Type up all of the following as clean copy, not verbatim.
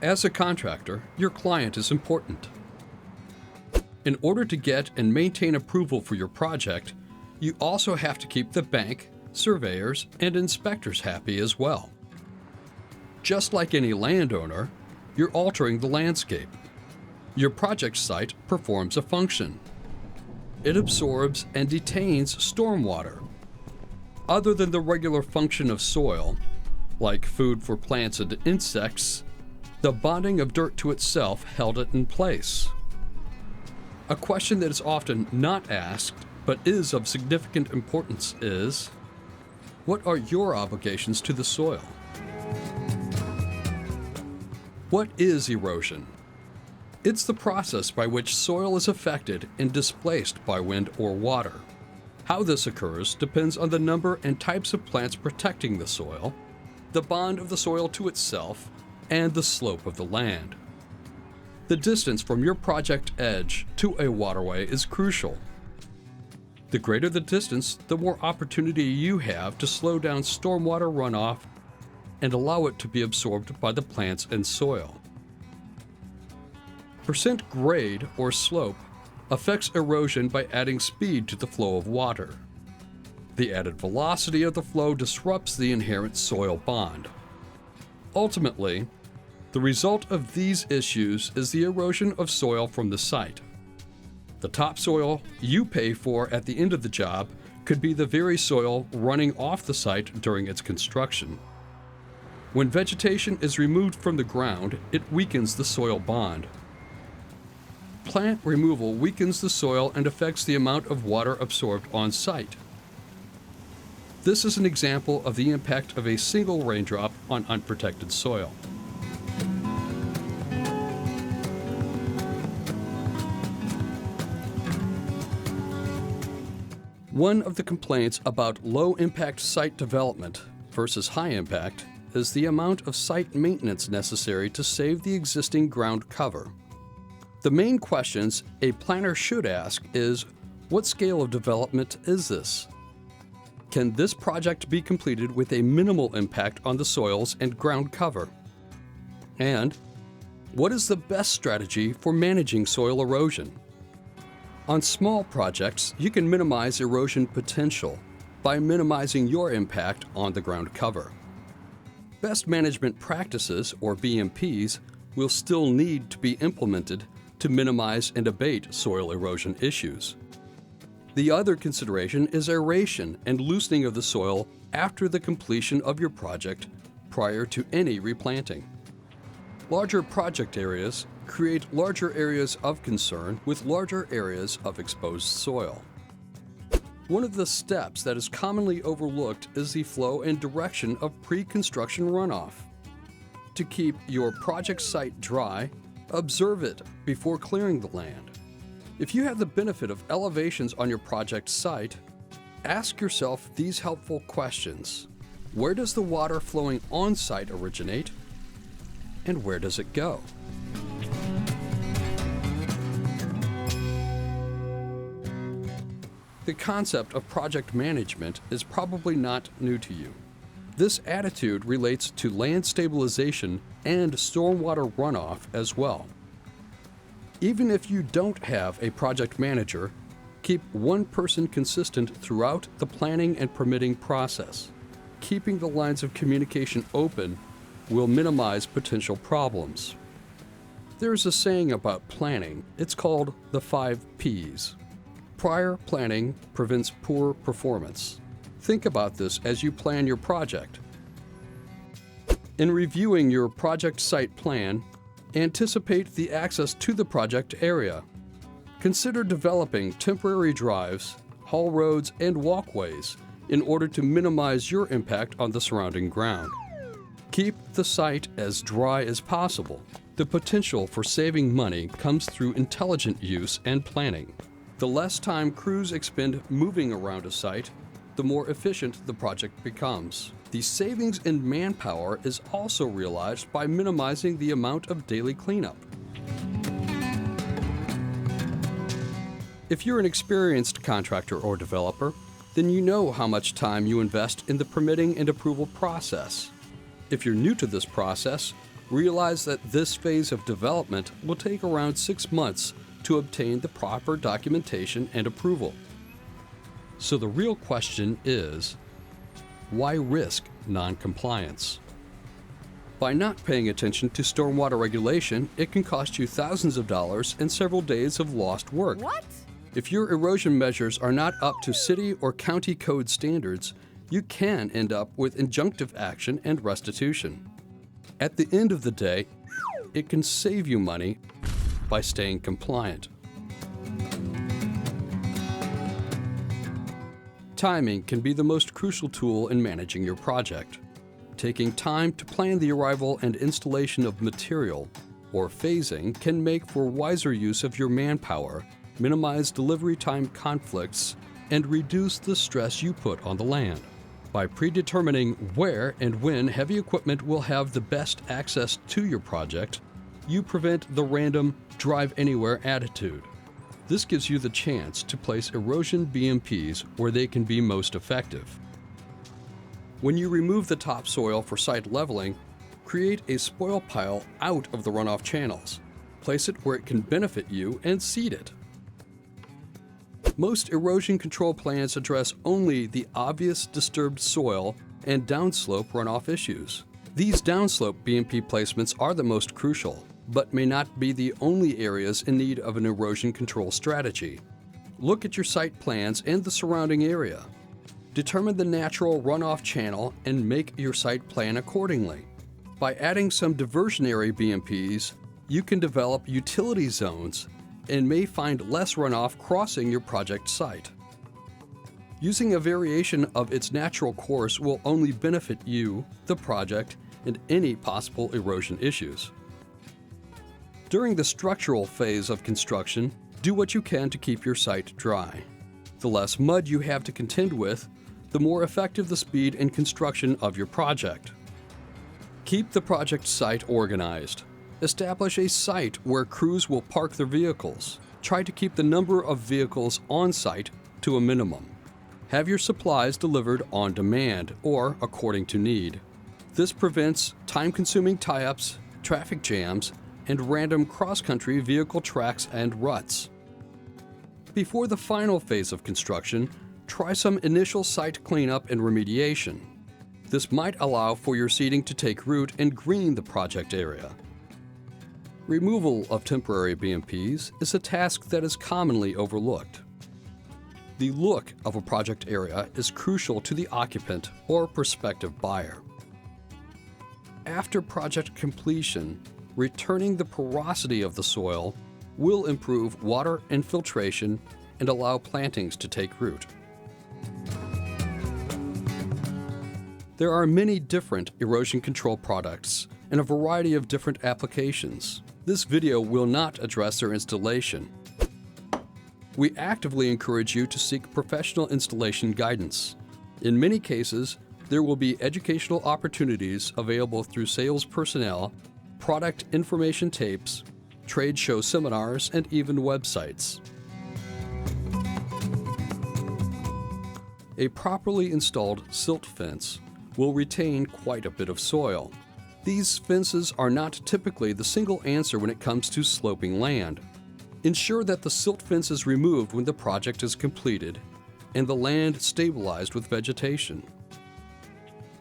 As a contractor, your client is important. In order to get and maintain approval for your project, you also have to keep the bank, surveyors, and inspectors happy as well. Just like any landowner, you're altering the landscape. Your project site performs a function. It absorbs and detains stormwater. Other than the regular function of soil, like food for plants and insects, the bonding of dirt to itself held it in place. A question that is often not asked, but is of significant importance is, what are your obligations to the soil? What is erosion? It's the process by which soil is affected and displaced by wind or water. How this occurs depends on the number and types of plants protecting the soil, the bond of the soil to itself, and the slope of the land. The distance from your project edge to a waterway is crucial. The greater the distance, the more opportunity you have to slow down stormwater runoff and allow it to be absorbed by the plants and soil. Percent grade or slope affects erosion by adding speed to the flow of water. The added velocity of the flow disrupts the inherent soil bond. Ultimately, the result of these issues is the erosion of soil from the site. The topsoil you pay for at the end of the job could be the very soil running off the site during its construction. When vegetation is removed from the ground, it weakens the soil bond. Plant removal weakens the soil and affects the amount of water absorbed on site. This is an example of the impact of a single raindrop on unprotected soil. One of the complaints about low-impact site development versus high-impact is the amount of site maintenance necessary to save the existing ground cover. The main questions a planner should ask is, what scale of development is this? Can this project be completed with a minimal impact on the soils and ground cover? And what is the best strategy for managing soil erosion? On small projects, you can minimize erosion potential by minimizing your impact on the ground cover. Best management practices, or BMPs, will still need to be implemented to minimize and abate soil erosion issues. The other consideration is aeration and loosening of the soil after the completion of your project prior to any replanting. Larger project areas create larger areas of concern with larger areas of exposed soil. One of the steps that is commonly overlooked is the flow and direction of pre-construction runoff. To keep your project site dry, observe it before clearing the land. If you have the benefit of elevations on your project site, ask yourself these helpful questions. Where does the water flowing on site originate? And where does it go? The concept of project management is probably not new to you. This attitude relates to land stabilization and stormwater runoff as well. Even if you don't have a project manager, keep one person consistent throughout the planning and permitting process. Keeping the lines of communication open will minimize potential problems. There's a saying about planning. It's called the 5 Ps. Prior planning prevents poor performance. Think about this as you plan your project. In reviewing your project site plan, anticipate the access to the project area. Consider developing temporary drives, haul roads, and walkways in order to minimize your impact on the surrounding ground. Keep the site as dry as possible. The potential for saving money comes through intelligent use and planning. The less time crews expend moving around a site, the more efficient the project becomes. The savings in manpower is also realized by minimizing the amount of daily cleanup. If you're an experienced contractor or developer, then you know how much time you invest in the permitting and approval process. If you're new to this process, Realize that this phase of development will take around 6 months to obtain the proper documentation and approval. So the real question is, why risk non-compliance? By not paying attention to stormwater regulation, it can cost you thousands of dollars and several days of lost work. What? If your erosion measures are not up to city or county code standards, you can end up with injunctive action and restitution. At the end of the day, it can save you money by staying compliant. Timing can be the most crucial tool in managing your project. Taking time to plan the arrival and installation of material, or phasing, can make for wiser use of your manpower, minimize delivery time conflicts, and reduce the stress you put on the land. By predetermining where and when heavy equipment will have the best access to your project, you prevent the random drive-anywhere attitude. This gives you the chance to place erosion BMPs where they can be most effective. When you remove the topsoil for site leveling, create a spoil pile out of the runoff channels. Place it where it can benefit you and seed it. Most erosion control plans address only the obvious disturbed soil and downslope runoff issues. These downslope BMP placements are the most crucial, but may not be the only areas in need of an erosion control strategy. Look at your site plans and the surrounding area. Determine the natural runoff channel and make your site plan accordingly. By adding some diversionary BMPs, you can develop utility zones and may find less runoff crossing your project site. Using a variation of its natural course will only benefit you, the project, and any possible erosion issues. During the structural phase of construction, do what you can to keep your site dry. The less mud you have to contend with, the more effective the speed and construction of your project. Keep the project site organized. Establish a site where crews will park their vehicles. Try to keep the number of vehicles on site to a minimum. Have your supplies delivered on demand or according to need. This prevents time-consuming tie-ups, traffic jams, and random cross-country vehicle tracks and ruts. Before the final phase of construction, try some initial site cleanup and remediation. This might allow for your seeding to take root and green the project area. Removal of temporary BMPs is a task that is commonly overlooked. The look of a project area is crucial to the occupant or prospective buyer. After project completion, returning the porosity of the soil will improve water infiltration and allow plantings to take root. There are many different erosion control products and a variety of different applications. This video will not address their installation. We actively encourage you to seek professional installation guidance. In many cases, there will be educational opportunities available through sales personnel, product information tapes, trade show seminars, and even websites. A properly installed silt fence will retain quite a bit of soil. These fences are not typically the single answer when it comes to sloping land. Ensure that the silt fence is removed when the project is completed and the land stabilized with vegetation.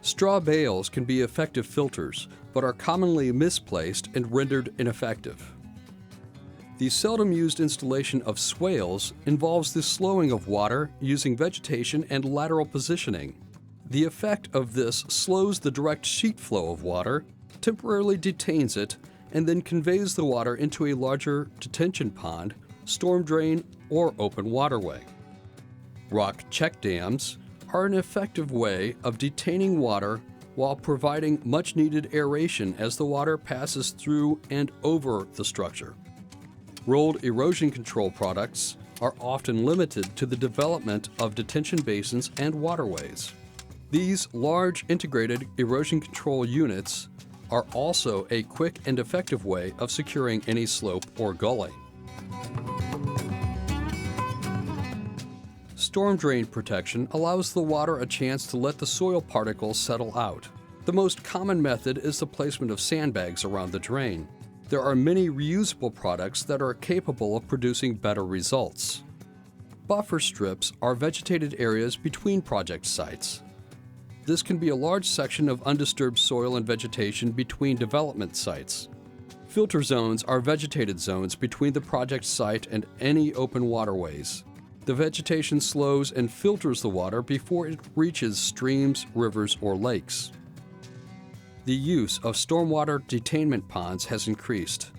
Straw bales can be effective filters, but are commonly misplaced and rendered ineffective. The seldom used installation of swales involves the slowing of water using vegetation and lateral positioning. The effect of this slows the direct sheet flow of water, temporarily detains it, and then conveys the water into a larger detention pond, storm drain, or open waterway. Rock check dams are an effective way of detaining water while providing much-needed aeration as the water passes through and over the structure. Rolled erosion control products are often limited to the development of detention basins and waterways. These large integrated erosion control units are also a quick and effective way of securing any slope or gully. Storm drain protection allows the water a chance to let the soil particles settle out. The most common method is the placement of sandbags around the drain. There are many reusable products that are capable of producing better results. Buffer strips are vegetated areas between project sites. This can be a large section of undisturbed soil and vegetation between development sites. Filter zones are vegetated zones between the project site and any open waterways. The vegetation slows and filters the water before it reaches streams, rivers, or lakes. The use of stormwater detainment ponds has increased.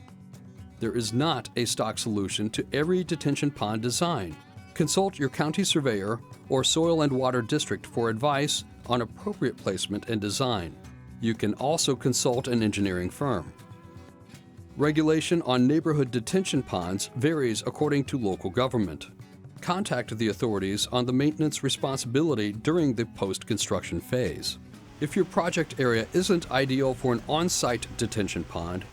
There is not a stock solution to every detention pond design. Consult your county surveyor or soil and water district for advice on appropriate placement and design. You can also consult an engineering firm. Regulation on neighborhood detention ponds varies according to local government. Contact the authorities on the maintenance responsibility during the post-construction phase. If your project area isn't ideal for an on-site detention pond,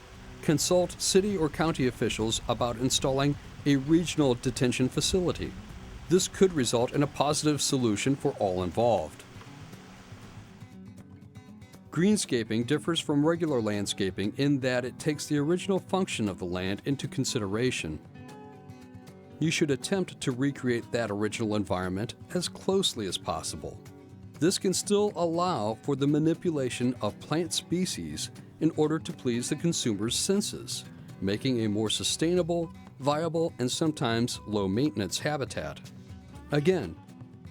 consult city or county officials about installing a regional detention facility. This could result in a positive solution for all involved. Greenscaping differs from regular landscaping in that it takes the original function of the land into consideration. You should attempt to recreate that original environment as closely as possible. This can still allow for the manipulation of plant species in order to please the consumer's senses, making a more sustainable, viable, and sometimes low-maintenance habitat. Again,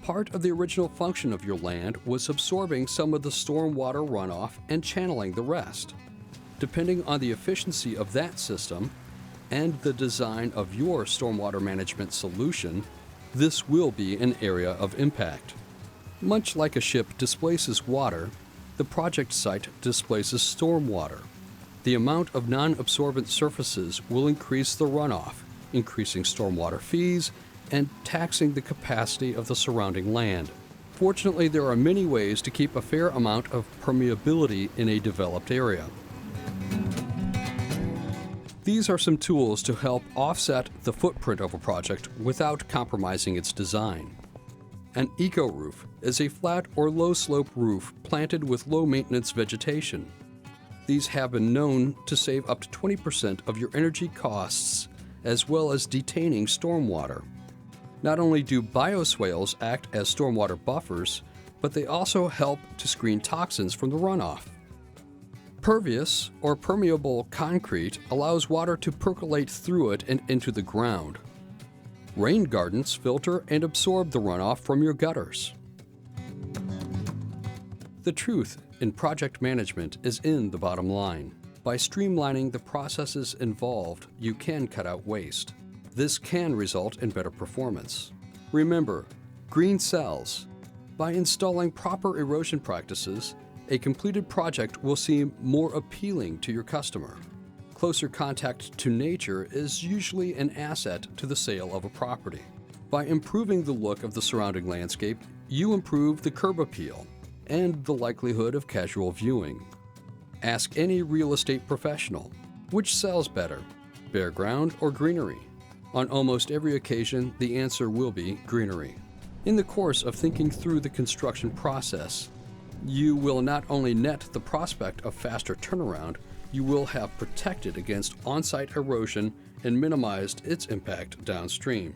part of the original function of your land was absorbing some of the stormwater runoff and channeling the rest. Depending on the efficiency of that system and the design of your stormwater management solution, this will be an area of impact. Much like a ship displaces water, the project site displaces stormwater. The amount of non-absorbent surfaces will increase the runoff, increasing stormwater fees and taxing the capacity of the surrounding land. Fortunately, there are many ways to keep a fair amount of permeability in a developed area. These are some tools to help offset the footprint of a project without compromising its design. An eco-roof is a flat or low-slope roof planted with low-maintenance vegetation. These have been known to save up to 20% of your energy costs, as well as detaining stormwater. Not only do bioswales act as stormwater buffers, but they also help to screen toxins from the runoff. Pervious or permeable concrete allows water to percolate through it and into the ground. Rain gardens filter and absorb the runoff from your gutters. The truth in project management is in the bottom line. By streamlining the processes involved, you can cut out waste. This can result in better performance. Remember, green sells. By installing proper erosion practices, a completed project will seem more appealing to your customer. Closer contact to nature is usually an asset to the sale of a property. By improving the look of the surrounding landscape, you improve the curb appeal and the likelihood of casual viewing. Ask any real estate professional, which sells better, bare ground or greenery? On almost every occasion, the answer will be greenery. In the course of thinking through the construction process, you will not only net the prospect of faster turnaround, you will have protected against on-site erosion and minimized its impact downstream.